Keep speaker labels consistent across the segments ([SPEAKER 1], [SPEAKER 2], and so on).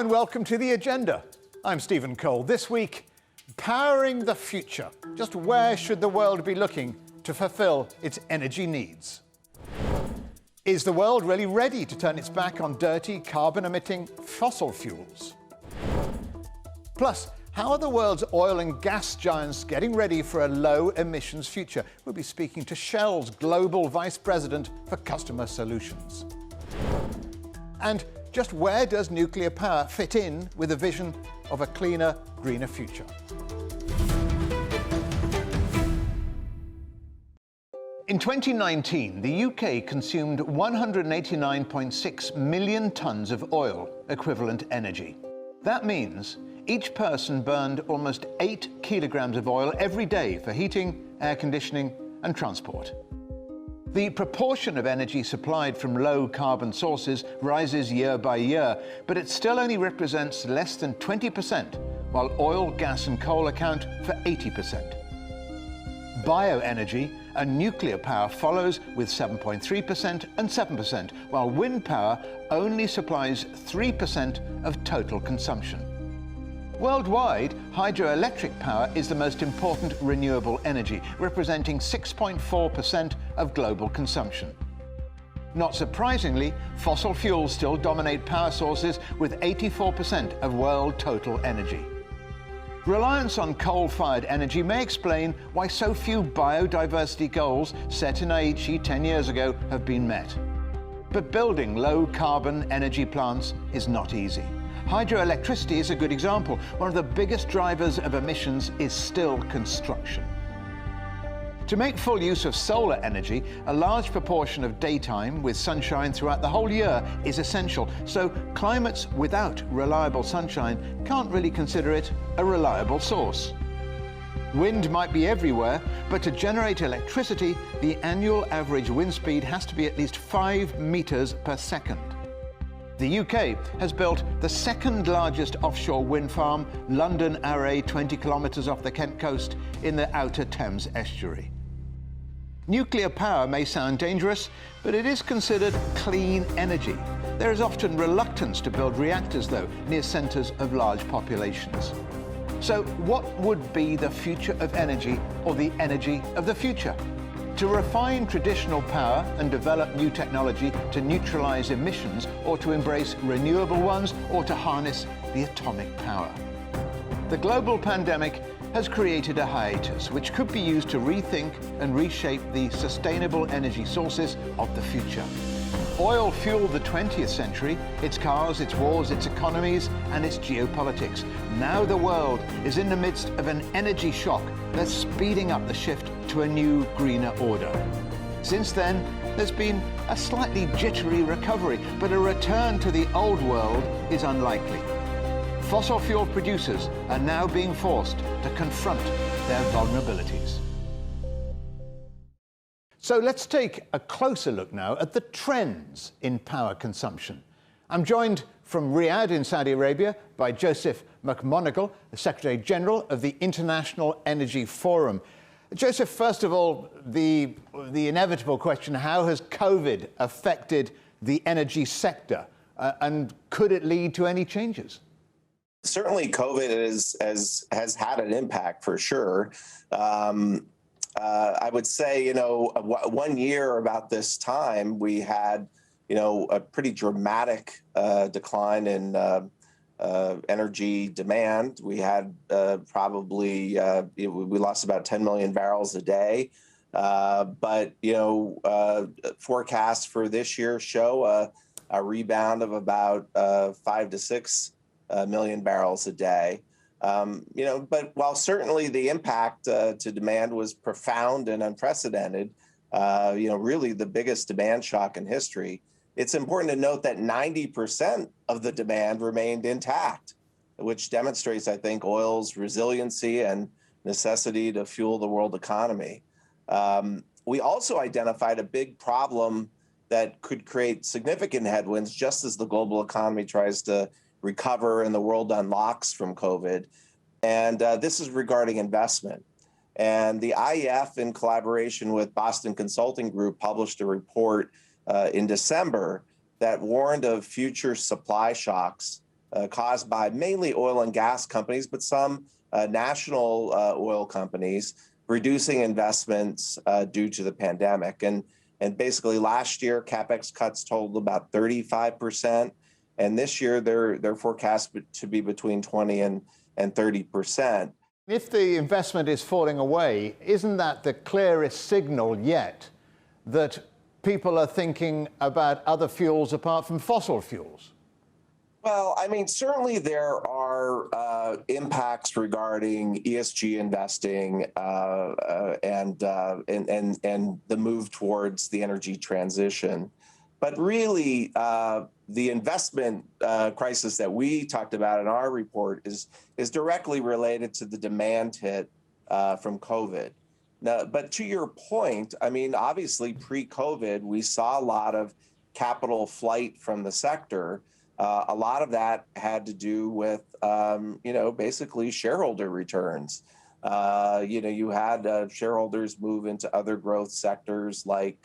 [SPEAKER 1] and welcome to The Agenda. I'm Stephen Cole. This week, powering the future. Just where should the world be looking to fulfill its energy needs? Is the world really ready to turn its back on dirty, carbon-emitting fossil fuels? Plus, how are the world's oil and gas giants getting ready for a low-emissions future? We'll be speaking to Shell's Global Vice President for Customer Solutions. And just where does nuclear power fit in with a vision of a cleaner, greener future? In 2019, the UK consumed 189.6 million tonnes of oil equivalent energy. That means each person burned almost 8 kilograms of oil every day for heating, air conditioning and transport. The proportion of energy supplied from low-carbon sources rises year by year, but it still only represents less than 20%, while oil, gas and coal account for 80%. Bioenergy and nuclear power follows with 7.3% and 7%, while wind power only supplies 3% of total consumption. Worldwide, hydroelectric power is the most important renewable energy, representing 6.4% of global consumption. Not surprisingly, fossil fuels still dominate power sources with 84% of world total energy. Reliance on coal-fired energy may explain why so few biodiversity goals set in Aichi 10 years ago have been met. But building low-carbon energy plants is not easy. Hydroelectricity is a good example. One of the biggest drivers of emissions is still construction. To make full use of solar energy, a large proportion of daytime with sunshine throughout the whole year is essential, so climates without reliable sunshine can't really consider it a reliable source. Wind might be everywhere, but to generate electricity, the annual average wind speed has to be at least 5 meters per second. The UK has built the second largest offshore wind farm, London Array, 20 kilometres off the Kent coast in the outer Thames estuary. Nuclear power may sound dangerous, but it is considered clean energy. There is often reluctance to build reactors, though, near centres of large populations. So what would be the future of energy, or the energy of the future? To refine traditional power and develop new technology to neutralize emissions, or to embrace renewable ones, or to harness the atomic power. The global pandemic has created a hiatus which could be used to rethink and reshape the sustainable energy sources of the future. Oil fueled the 20th century, its cars, its wars, its economies, and its geopolitics. Now the world is in the midst of an energy shock that's speeding up the shift to a new, greener order. Since then, there's been a slightly jittery recovery, but a return to the old world is unlikely. Fossil fuel producers are now being forced to confront their vulnerabilities. So let's take a closer look now at the trends in power consumption. I'm joined from Riyadh in Saudi Arabia by Joseph McMonigle, the Secretary General of the International Energy Forum. Joseph, first of all, the inevitable question, how has COVID affected the energy sector, and could it lead to any changes?
[SPEAKER 2] Certainly, COVID has had an impact for sure. I would say, 1 year about this time, we had, a pretty dramatic decline in energy demand. We had probably, we lost about 10 million barrels a day. But, forecasts for this year show a rebound of about 5 to 6 million barrels a day. But while certainly the impact to demand was profound and unprecedented, really the biggest demand shock in history, it's important to note that 90% of the demand remained intact, which demonstrates, I think, oil's resiliency and necessity to fuel the world economy. We also identified a big problem that could create significant headwinds just as the global economy tries to recover and the world unlocks from COVID. And this is regarding investment. And the IEF, in collaboration with Boston Consulting Group, published a report in December that warned of future supply shocks caused by mainly oil and gas companies, but some national oil companies reducing investments due to the pandemic. And basically last year, CapEx cuts totaled about 35%. And this year, they're forecast to be between 20 and 30%.
[SPEAKER 1] If the investment is falling away, isn't that the clearest signal yet that people are thinking about other fuels apart from fossil fuels?
[SPEAKER 2] Well, I mean, certainly there are impacts regarding ESG investing and the move towards the energy transition. But really, the investment crisis that we talked about in our report is directly related to the demand hit from COVID. Now, but to your point, I mean, obviously pre-COVID, we saw a lot of capital flight from the sector. A lot of that had to do with, basically shareholder returns. You had shareholders move into other growth sectors like,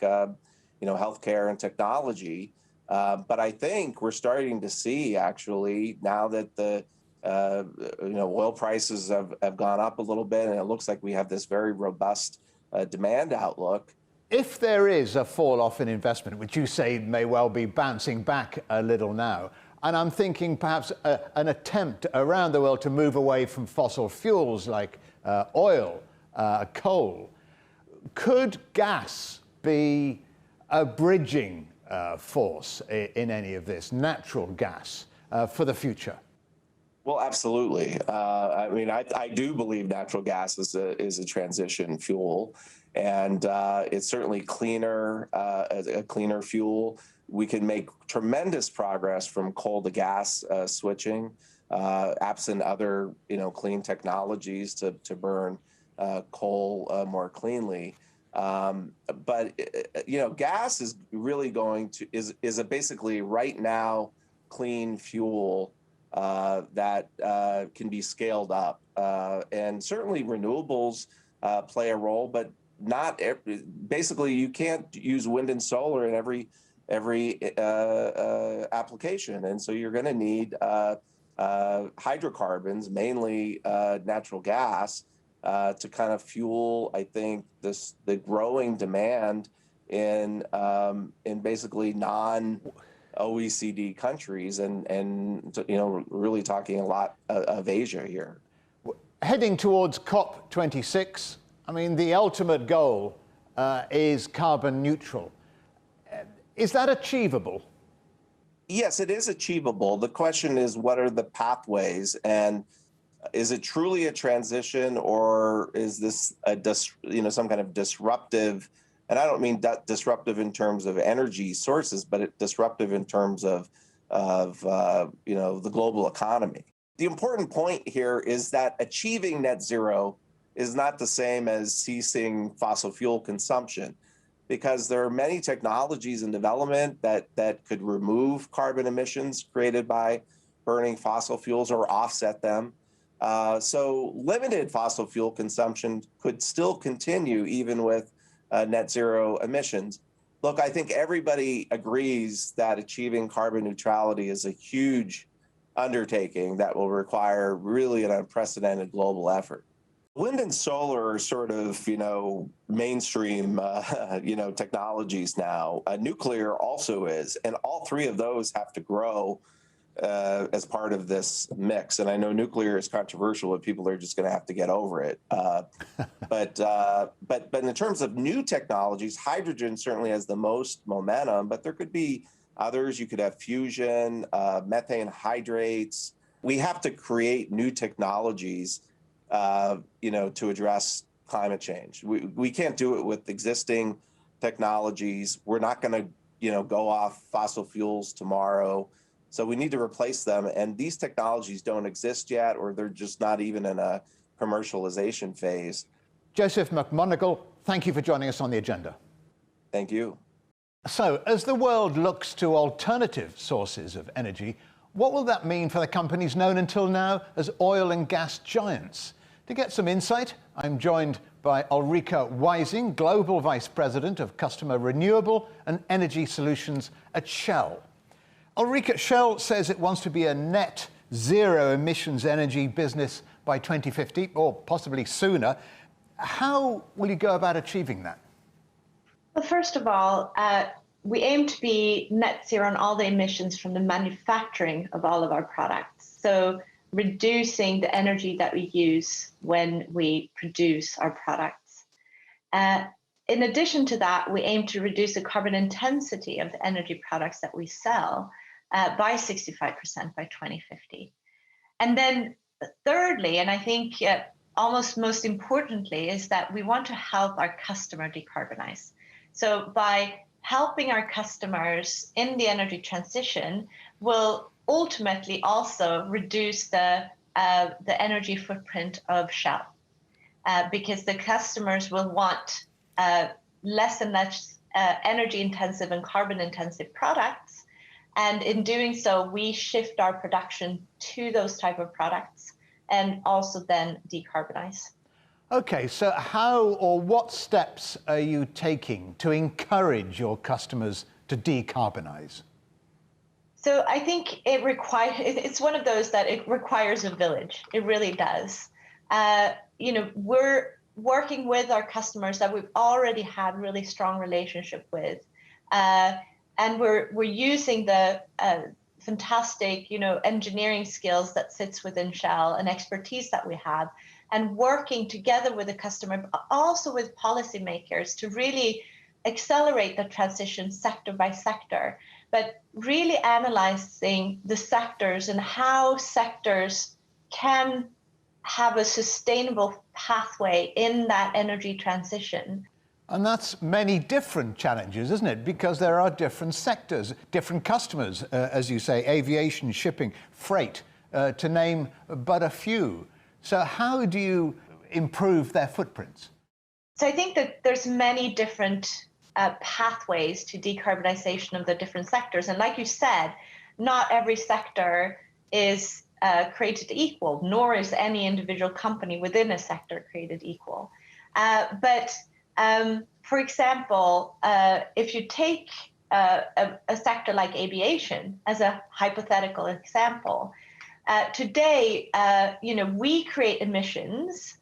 [SPEAKER 2] healthcare and technology. But I think we're starting to see, actually, now that the oil prices have gone up a little bit, and it looks like we have this very robust demand outlook.
[SPEAKER 1] If there is a fall off in investment, which you say may well be bouncing back a little now, and I'm thinking perhaps an attempt around the world to move away from fossil fuels like oil, coal, could gas be a bridging force in any of this, natural gas, for the future?
[SPEAKER 2] Well, absolutely. I mean, I do believe natural gas is a transition fuel, and it's certainly cleaner, a cleaner fuel. We can make tremendous progress from coal to gas switching, absent other clean technologies to burn coal more cleanly. But gas is really is a basically right now clean fuel that can be scaled up, and certainly renewables play a role, but not basically you can't use wind and solar in every application, and so you're going to need hydrocarbons, mainly natural gas, to kind of fuel, I think, the growing demand in basically non-OECD countries, and really talking a lot of Asia here.
[SPEAKER 1] Heading towards COP26, I mean, the ultimate goal is carbon neutral. Is that achievable?
[SPEAKER 2] Yes, it is achievable. The question is, what are the pathways, and is it truly a transition, or is this some kind of disruptive? And I don't mean disruptive in terms of energy sources, but disruptive in terms of the global economy. The important point here is that achieving net zero is not the same as ceasing fossil fuel consumption, because there are many technologies in development that could remove carbon emissions created by burning fossil fuels or offset them. So limited fossil fuel consumption could still continue even with net zero emissions. Look, I think everybody agrees that achieving carbon neutrality is a huge undertaking that will require really an unprecedented global effort. Wind and solar are sort of, mainstream, technologies now. Nuclear also is, and all three of those have to grow as part of this mix. And I know nuclear is controversial, but people are just going to have to get over it. But in terms of new technologies, hydrogen certainly has the most momentum, but there could be others. You could have fusion, methane hydrates. We have to create new technologies to address climate change. We can't do it with existing technologies. We're not going to, go off fossil fuels tomorrow. So we need to replace them. And these technologies don't exist yet, or they're just not even in a commercialization phase.
[SPEAKER 1] Joseph McMonigle, thank you for joining us on The Agenda.
[SPEAKER 2] Thank you.
[SPEAKER 1] So, as the world looks to alternative sources of energy, what will that mean for the companies known until now as oil and gas giants? To get some insight, I'm joined by Ulrika Wising, Global Vice President of Customer Renewable and Energy Solutions at Shell. Ulrika, Shell says it wants to be a net zero emissions energy business by 2050, or possibly sooner. How will you go about achieving that?
[SPEAKER 3] Well, first of all, we aim to be net zero on all the emissions from the manufacturing of all of our products. So reducing the energy that we use when we produce our products. In addition to that, we aim to reduce the carbon intensity of the energy products that we sell by 65% by 2050. And then thirdly, and I think almost most importantly, is that we want to help our customer decarbonize. So by helping our customers in the energy transition will ultimately also reduce the energy footprint of Shell, because the customers will want less and less energy intensive and carbon intensive products. And in doing so, we shift our production to those type of products and also then decarbonize.
[SPEAKER 1] Okay, so how or what steps are you taking to encourage your customers to decarbonize?
[SPEAKER 3] So I think it's one of those that it requires a village. It really does. We're working with our customers that we've already had really strong relationship with, and we're using the fantastic engineering skills that sits within Shell and expertise that we have, and working together with the customer, but also with policymakers to really accelerate the transition sector by sector, but really analyzing the sectors and how sectors can have a sustainable pathway in that energy transition.
[SPEAKER 1] And that's many different challenges, isn't it? Because there are different sectors, different customers, as you say, aviation, shipping, freight, to name but a few. So how do you improve their footprints?
[SPEAKER 3] So I think that there's many different pathways to decarbonization of the different sectors. And like you said, not every sector is created equal, nor is any individual company within a sector created equal. But for example, if you take a sector like aviation as a hypothetical example, today, we create emissions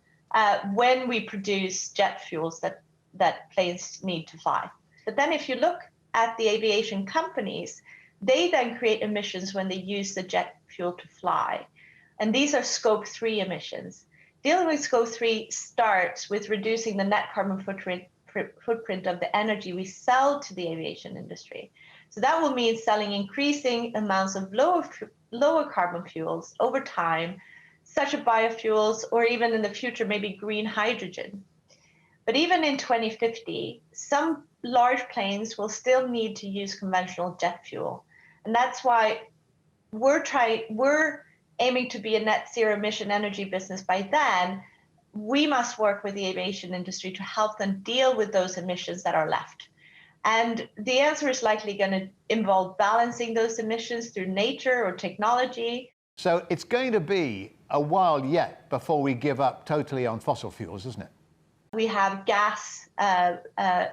[SPEAKER 3] when we produce jet fuels that planes need to fly. But then if you look at the aviation companies, they then create emissions when they use the jet fuel to fly. And these are scope 3 emissions. Dealing with scope 3 starts with reducing the net carbon footprint of the energy we sell to the aviation industry. So that will mean selling increasing amounts of lower carbon fuels over time, such as biofuels, or even in the future, maybe green hydrogen. But even in 2050, some large planes will still need to use conventional jet fuel. And that's why we're aiming to be a net zero emission energy business by then. We must work with the aviation industry to help them deal with those emissions that are left. And the answer is likely going to involve balancing those emissions through nature or technology.
[SPEAKER 1] So it's going to be a while yet before we give up totally on fossil fuels, isn't it?
[SPEAKER 3] We have gas,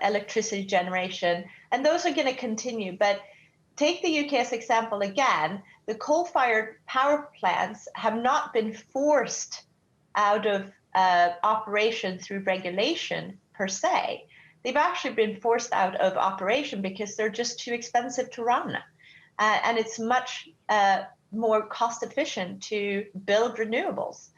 [SPEAKER 3] electricity generation, and those are going to continue. But take the UK as example again, the coal-fired power plants have not been forced out of operation through regulation per se. They've actually been forced out of operation because they're just too expensive to run. And it's much more cost efficient to build renewables.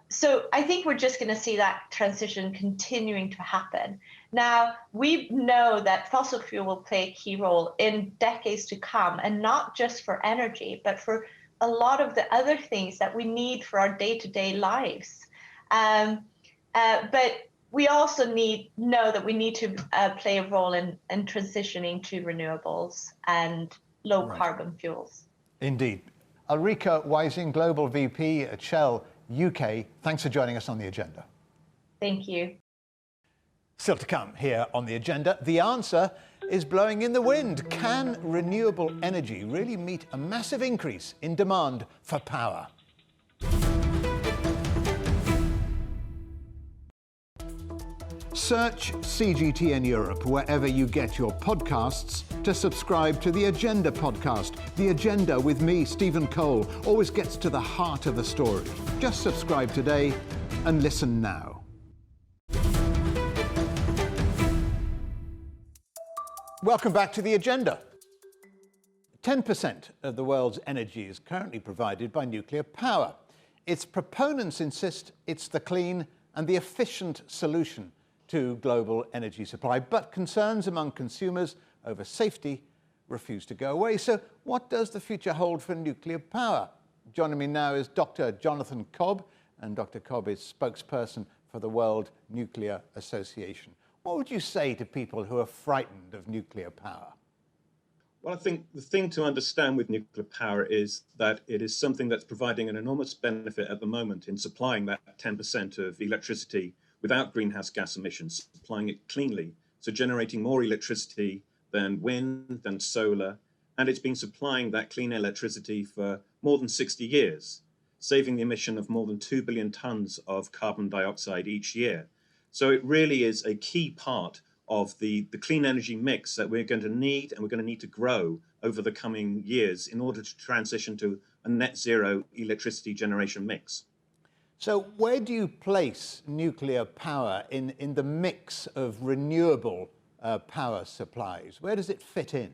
[SPEAKER 3] So I think we're just going to see that transition continuing to happen. Now, we know that fossil fuel will play a key role in decades to come, and not just for energy, but for a lot of the other things that we need for our day-to-day lives. But we also know that we need to play a role in transitioning to renewables and low carbon fuels.
[SPEAKER 1] Indeed. Ulrika Wising, Global VP at Shell UK, thanks for joining us on The Agenda.
[SPEAKER 3] Thank you.
[SPEAKER 1] Still to come here on The Agenda, the answer is blowing in the wind. Can renewable energy really meet a massive increase in demand for power? Search CGTN Europe wherever you get your podcasts to subscribe to the Agenda podcast. The Agenda with me, Stephen Cole, always gets to the heart of the story. Just subscribe today and listen now. Welcome back to the Agenda. 10% of the world's energy is currently provided by nuclear power. Its proponents insist it's the clean and the efficient solution to global energy supply, but concerns among consumers over safety refuse to go away. So what does the future hold for nuclear power? Joining me now is Dr. Jonathan Cobb, and Dr. Cobb is spokesperson for the World Nuclear Association. What would you say to people who are frightened of nuclear power?
[SPEAKER 4] Well, I think the thing to understand with nuclear power is that it is something that's providing an enormous benefit at the moment in supplying that 10% of electricity without greenhouse gas emissions, supplying it cleanly, so generating more electricity than wind, than solar, and it's been supplying that clean electricity for more than 60 years, saving the emission of more than 2 billion tons of carbon dioxide each year. So it really is a key part of the clean energy mix that we're going to need, and we're going to need to grow over the coming years in order to transition to a net zero electricity generation mix.
[SPEAKER 1] So where do you place nuclear power in the mix of renewable power supplies? Where does it fit in?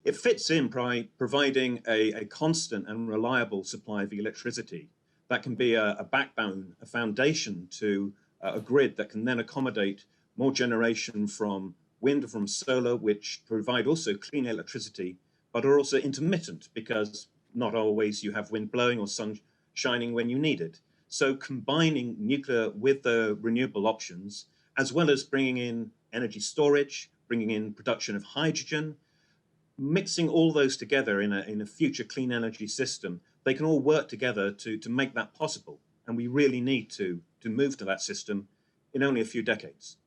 [SPEAKER 4] It fits in by providing a constant and reliable supply of electricity. That can be a backbone, a foundation to a grid that can then accommodate more generation from wind, from solar, which provide also clean electricity, but are also intermittent because not always you have wind blowing or sun shining when you need it. So combining nuclear with the renewable options, as well as bringing in energy storage, bringing in production of hydrogen, mixing all those together in a future clean energy system, they can all work together to make that possible. And we really need to move to that system in only a few decades.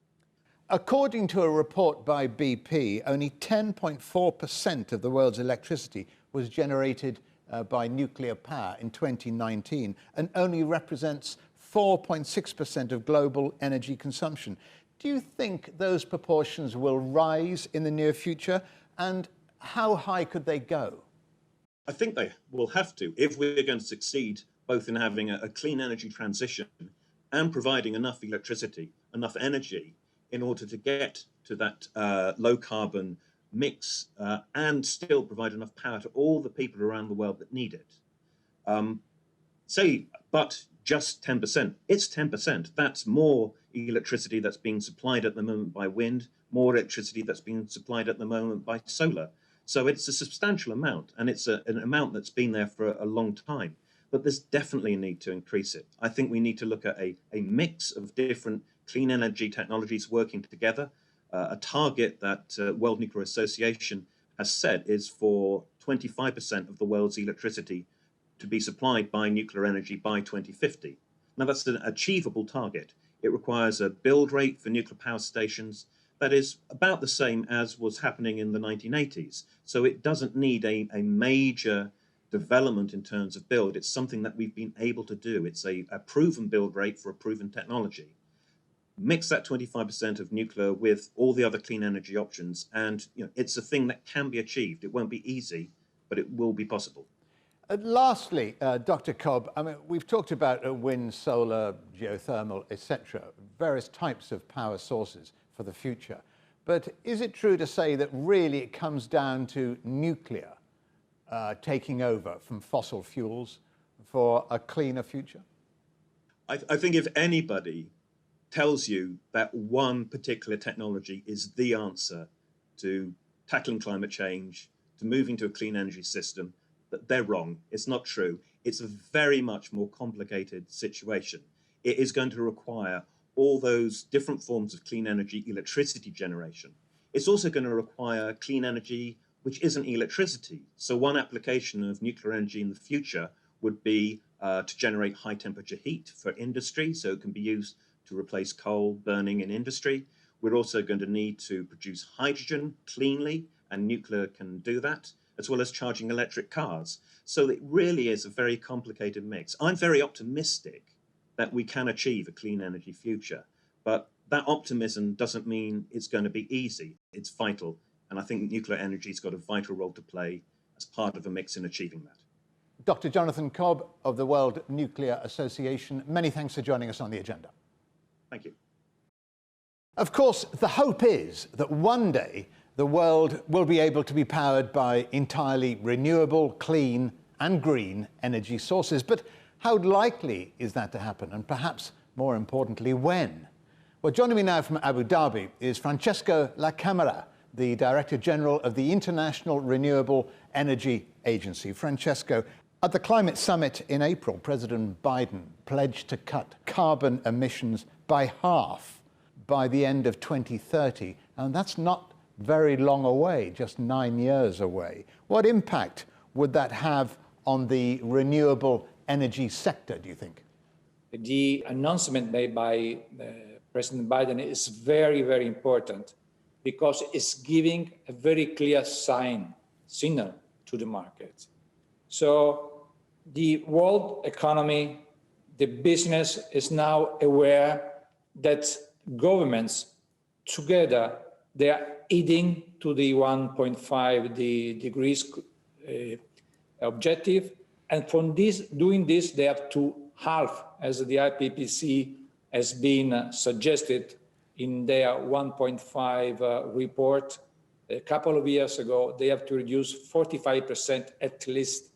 [SPEAKER 1] According to a report by BP, only 10.4% of the world's electricity was generated by nuclear power in 2019 and only represents 4.6% of global energy consumption. Do you think those proportions will rise in the near future, and how high could they go?
[SPEAKER 4] I think they will have to if we're going to succeed both in having a clean energy transition and providing enough electricity, enough energy in order to get to that low carbon mix and still provide enough power to all the people around the world that need it. But just 10%, it's 10%. That's more electricity that's being supplied at the moment by wind, more electricity that's being supplied at the moment by solar. So it's a substantial amount, and it's an amount that's been there for a long time. But there's definitely a need to increase it. I think we need to look at a mix of different clean energy technologies working together. A target that World Nuclear Association has set is for 25% of the world's electricity to be supplied by nuclear energy by 2050. Now that's an achievable target. It requires a build rate for nuclear power stations that is about the same as was happening in the 1980s. So it doesn't need a major development in terms of build. It's something that we've been able to do. It's a proven build rate for a proven technology. Mix that 25% of nuclear with all the other clean energy options, and it's a thing that can be achieved. It won't be easy, but it will be possible.
[SPEAKER 1] Lastly, Dr. Cobb, I mean, we've talked about wind, solar, geothermal, etc., various types of power sources for the future. But is it true to say that really it comes down to nuclear taking over from fossil fuels for a cleaner future?
[SPEAKER 4] I think if anybody tells you that one particular technology is the answer to tackling climate change, to moving to a clean energy system, that they're wrong. It's not true. It's a very much more complicated situation. It is going to require all those different forms of clean energy electricity generation. It's also going to require clean energy which isn't electricity. So one application of nuclear energy in the future would be to generate high temperature heat for industry, so it can be used to replace coal burning in industry. We're also going to need to produce hydrogen cleanly, and nuclear can do that, as well as charging electric cars. So it really is a very complicated mix. I'm very optimistic that we can achieve a clean energy future, but that optimism doesn't mean it's going to be easy. It's vital. And I think nuclear energy's got a vital role to play as part of a mix in achieving that.
[SPEAKER 1] Dr. Jonathan Cobb of the World Nuclear Association, many thanks for joining us on the agenda.
[SPEAKER 4] Thank you.
[SPEAKER 1] Of course, the hope is that one day the world will be able to be powered by entirely renewable, clean and green energy sources. But how likely is that to happen? And perhaps more importantly, when? Well, joining me now from Abu Dhabi is Francesco La Camera, the Director General of the International Renewable Energy Agency. Francesco, at the climate summit in April, President Biden pledged to cut carbon emissions by half by the end of 2030. And that's not very long away, just 9 years away. What impact would that have on the renewable energy sector, do you think?
[SPEAKER 5] The announcement made by President Biden is very, very important because it's giving a very clear signal to the market. So the world economy, the business is now aware that governments together, they are heading to the 1.5 degrees objective. And from doing this, they have to halve, as the IPCC has been suggested in their 1.5 report a couple of years ago. They have to reduce 45% at least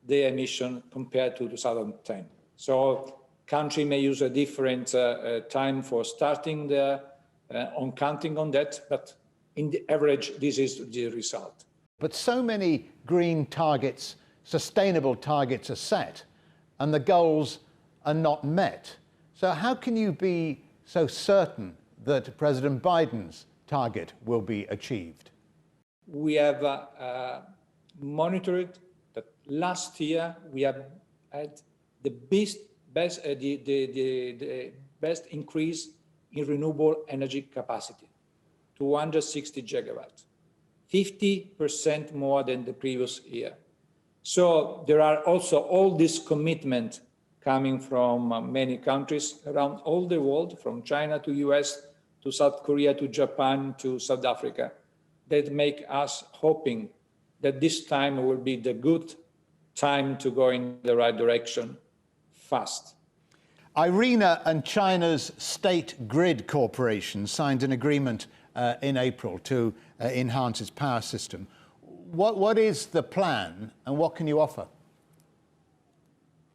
[SPEAKER 5] their emission compared to 2010. So country may use a different time for starting on counting on that, but in the average, this is the result.
[SPEAKER 1] But so many green targets, sustainable targets are set, and the goals are not met. So how can you be so certain that President Biden's target will be achieved?
[SPEAKER 5] We have monitored that last year we have had the best increase in renewable energy capacity, 260 gigawatts, 50% more than the previous year. So there are also all this commitment coming from many countries around all the world, from China to US, to South Korea, to Japan, to South Africa, that make us hoping that this time will be the good time to go in the right direction fast.
[SPEAKER 1] IRENA and China's State Grid Corporation signed an agreement in April to enhance its power system. What is the plan and what can you offer?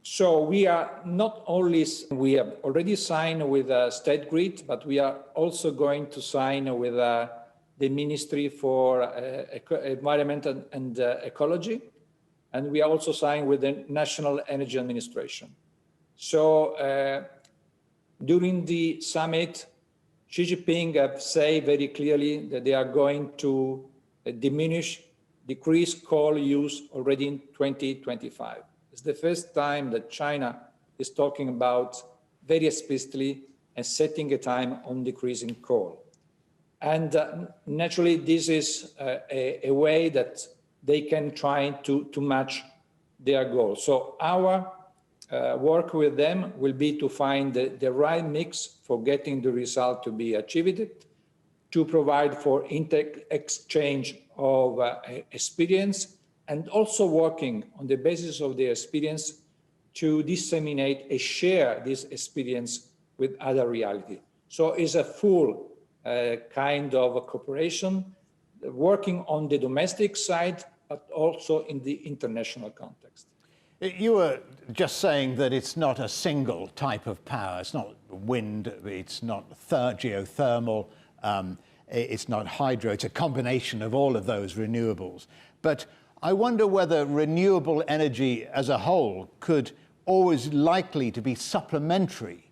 [SPEAKER 5] So we have already signed with State Grid, but we are also going to sign with the Ministry for Environment and Ecology, and we are also signed with the National Energy Administration. So during the summit, Xi Jinping have said very clearly that they are going to decrease coal use already in 2025. It's the first time that China is talking about very explicitly and setting a time on decreasing coal. And naturally, this is a way that they can try to match their goals. So our work with them will be to find the right mix for getting the result to be achieved, to provide for exchange of experience, and also working on the basis of their experience to disseminate and share this experience with other reality. So it's a full kind of cooperation, working on the domestic side, but also in the international context.
[SPEAKER 1] You were just saying that it's not a single type of power. It's not wind, it's not geothermal, it's not hydro. It's a combination of all of those renewables. But I wonder whether renewable energy as a whole could always likely to be supplementary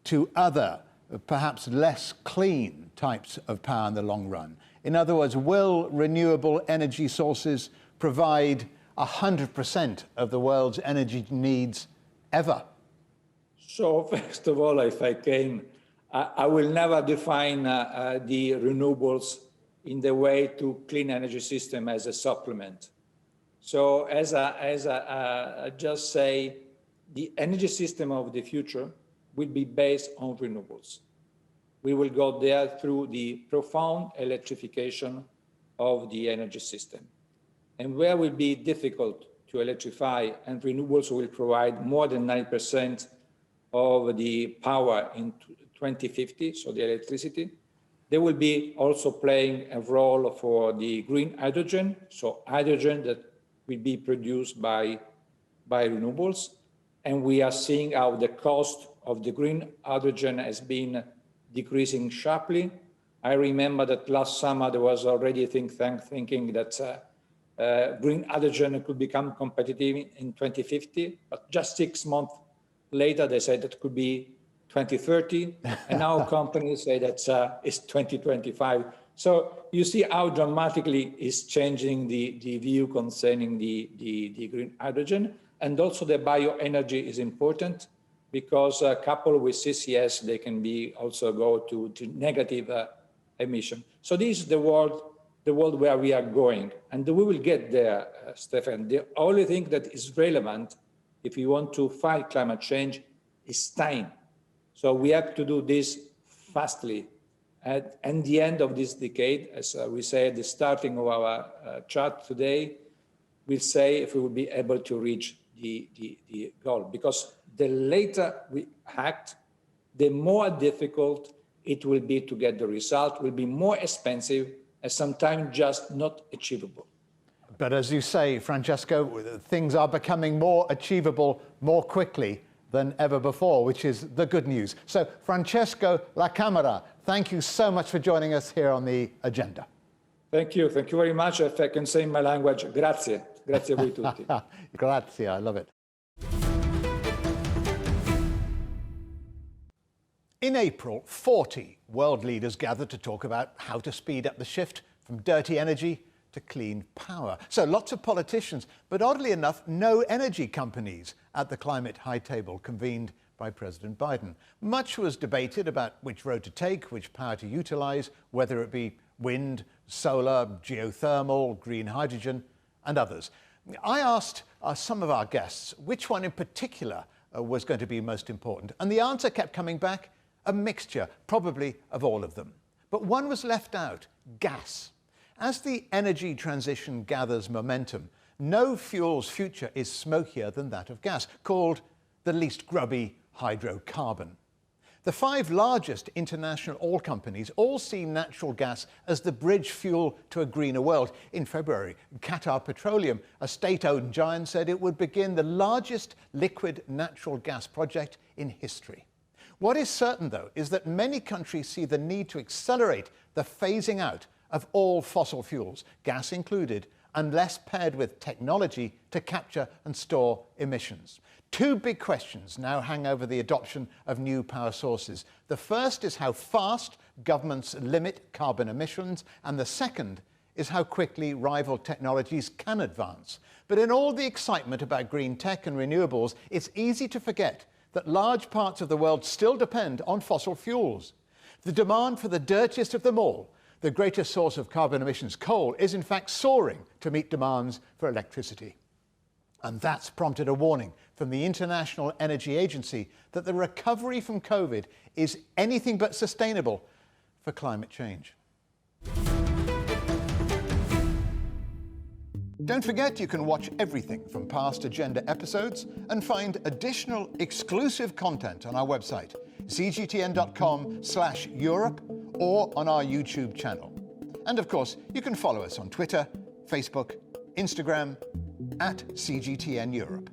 [SPEAKER 1] to other, perhaps less clean types of power in the long run. In other words, will renewable energy sources provide 100% of the world's energy needs ever?
[SPEAKER 5] So first of all, if I can, I will never define the renewables in the way to clean energy system as a supplement. So as I just say, the energy system of the future will be based on renewables. We will go there through the profound electrification of the energy system. And where will be difficult to electrify and renewables will provide more than 90% of the power in 2050, so the electricity, they will be also playing a role for the green hydrogen, so hydrogen that will be produced by renewables. And we are seeing how the cost of the green hydrogen has been decreasing sharply. I remember that last summer there was already a think tank thinking that green hydrogen could become competitive in 2050, but just 6 months later they said that could be 2030, and now companies say that it's 2025. So you see how dramatically is changing the view concerning the green hydrogen. And also the bioenergy is important because coupled with CCS, they can be also go to negative emission. So this is the world where we are going, and we will get there, Stefan. The only thing that is relevant if we want to fight climate change is time. So we have to do this fastly. At the end of this decade, as we say at the starting of our chat today, we'll say if we will be able to reach the goal. Because the later we act, the more difficult it will be to get the result, will be more expensive, and sometimes just not achievable.
[SPEAKER 1] But as you say, Francesco, things are becoming more achievable more quickly than ever before, which is the good news. So, Francesco La Camera, thank you so much for joining us here on the agenda.
[SPEAKER 5] Thank you very much. If I can say in my language, grazie. Grazie a voi tutti.
[SPEAKER 1] Grazie, I love it. In April, 40 world leaders gathered to talk about how to speed up the shift from dirty energy to clean power. So lots of politicians, but oddly enough, no energy companies at the climate high table convened by President Biden. Much was debated about which road to take, which power to utilize, whether it be wind, solar, geothermal, green hydrogen, and others. I asked some of our guests which one in particular was going to be most important, and the answer kept coming back, a mixture, probably of all of them. But one was left out, gas. As the energy transition gathers momentum, no fuel's future is smokier than that of gas, called the least grubby hydrocarbon. The 5 largest international oil companies all see natural gas as the bridge fuel to a greener world. In February, Qatar Petroleum, a state-owned giant, said it would begin the largest liquid natural gas project in history. What is certain, though, is that many countries see the need to accelerate the phasing out of all fossil fuels, gas included, unless paired with technology to capture and store emissions. 2 big questions now hang over the adoption of new power sources. The first is how fast governments limit carbon emissions, and the second is how quickly rival technologies can advance. But in all the excitement about green tech and renewables, it's easy to forget that large parts of the world still depend on fossil fuels. The demand for the dirtiest of them all, the greatest source of carbon emissions, coal, is in fact soaring to meet demands for electricity. And that's prompted a warning from the International Energy Agency that the recovery from COVID is anything but sustainable for climate change. Don't forget you can watch everything from past Agenda episodes and find additional exclusive content on our website, cgtn.com/Europe, or on our YouTube channel. And of course, you can follow us on Twitter, Facebook, Instagram, at CGTN Europe.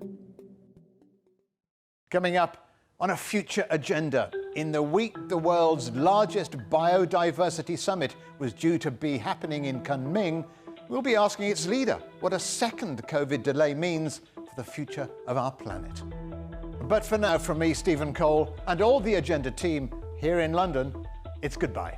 [SPEAKER 1] Coming up on a future agenda, in the week the world's largest biodiversity summit was due to be happening in Kunming, we'll be asking its leader what a second COVID delay means for the future of our planet. But for now, from me, Stephen Cole, and all the Agenda team here in London, it's goodbye.